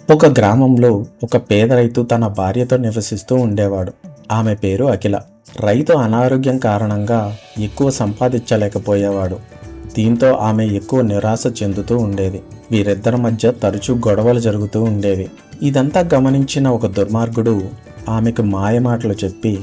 ఒక గ్రామంలో ఒక పేద రైతు తన భార్యతో నివసిస్తూ ఉండేవాడు. ఆమె పేరు అఖిల. రైతు అనారోగ్యం కారణంగా ఎక్కువ సంపాదించలేకపోయేవాడు. దీంతో ఆమె ఎక్కువ నిరాశ చెందుతూ ఉండేది. వీరిద్దరి మధ్య తరచూ గొడవలు జరుగుతూ ఉండేవి. ఇదంతా గమనించిన ఒక దుర్మార్గుడు ఆమెకు మాయమాటలు చెప్పి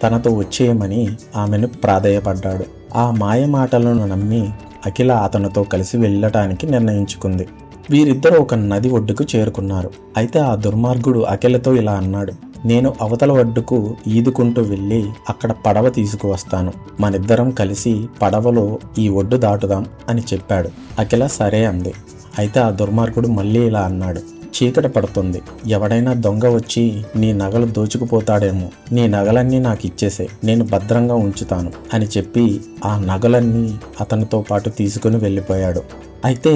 తనతో వచ్చేయమని ఆమెను ప్రాధేయపడ్డాడు. ఆ మాయమాటలను నమ్మి అఖిల అతనితో కలిసి వెళ్ళటానికి నిర్ణయించుకుంది. వీరిద్దరూ ఒక నది ఒడ్డుకు చేరుకున్నారు. అయితే ఆ దుర్మార్గుడు అఖిలతో ఇలా అన్నాడు: నేను అవతల ఒడ్డుకు ఈదుకుంటూ వెళ్ళి అక్కడ పడవ తీసుకువస్తాను. మనిద్దరం కలిసి పడవలో ఈ ఒడ్డు దాటుదాం అని చెప్పాడు. అఖిల సరే అంది. అయితే ఆ దుర్మార్గుడు మళ్ళీ ఇలా అన్నాడు: చీకటి పడుతుంది, ఎవడైనా దొంగ వచ్చి నీ నగలు దోచుకుపోతాడేమో, నీ నగలన్నీ నాకు ఇచ్చేసే, నేను భద్రంగా ఉంచుతాను అని చెప్పి ఆ నగలన్నీ అతనితో పాటు తీసుకుని వెళ్ళిపోయాడు. అయితే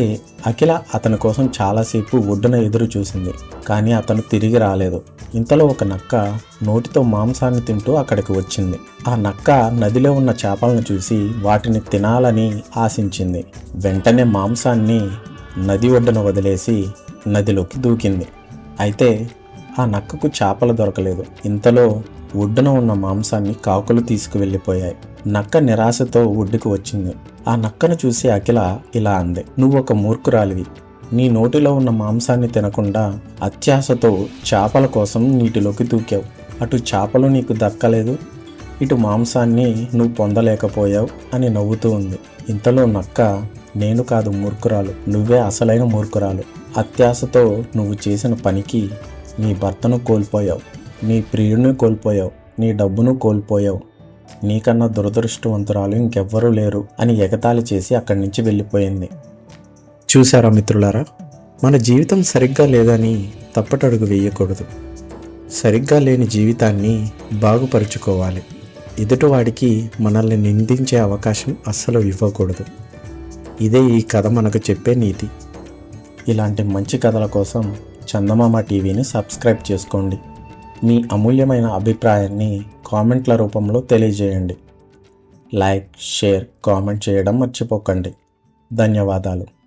అఖిల అతని కోసం చాలాసేపు ఒడ్డున ఎదురు చూసింది, కానీ అతను తిరిగి రాలేదు. ఇంతలో ఒక నక్క నోటితో మాంసాన్ని తింటూ అక్కడికి వచ్చింది. ఆ నక్క నదిలో ఉన్న చేపలను చూసి వాటిని తినాలని ఆశించింది. వెంటనే మాంసాన్ని నది ఒడ్డున వదిలేసి నదిలోకి దూకింది. అయితే ఆ నక్కకు చేపలు దొరకలేదు. ఇంతలో ఒడ్డున ఉన్న మాంసాన్ని కాకులు తీసుకువెళ్ళిపోయాయి. నక్క నిరాశతో ఒడ్డుకు వచ్చింది. ఆ నక్కను చూసి అఖిల ఇలా అంది: నువ్వు ఒక మూర్ఖురాలివి. నీ నోటిలో ఉన్న మాంసాన్ని తినకుండా అత్యాశతో చేపల కోసం నీటిలోకి దూకావు. అటు చేపలు నీకు దక్కలేదు, ఇటు మాంసాన్ని నువ్వు పొందలేకపోయావు అని నవ్వుతూ ఉంది. ఇంతలో నక్క: నేను కాదు మూర్ఖురాలు, నువ్వే అసలైన మూర్ఖురాలు. అత్యాశతో నువ్వు చేసిన పనికి నీ భర్తను కోల్పోయావు, నీ ప్రియుడిని కోల్పోయావు, నీ డబ్బును కోల్పోయావు. నీకన్నా దురదృష్టవంతురాలు ఇంకెవ్వరూ లేరు అని ఎగతాళి చేసి అక్కడి నుంచి వెళ్ళిపోయింది. చూసారా మిత్రులారా, మన జీవితం సరిగ్గా లేదని తప్పటడుగు వేయకూడదు. సరిగ్గా లేని జీవితాన్ని బాగుపరుచుకోవాలి. ఎదుటివాడికి మనల్ని నిందించే అవకాశం అస్సలు ఇవ్వకూడదు. ఇదే ఈ కథ మనకు చెప్పే నీతి. ఇలాంటి మంచి కథల కోసం చందమామ టీవీని సబ్స్క్రైబ్ చేసుకోండి. మీ అమూల్యమైన అభిప్రాయాన్ని కామెంట్ల రూపంలో తెలియజేయండి. లైక్, షేర్, కామెంట్ చేయడం మర్చిపోకండి. ధన్యవాదాలు.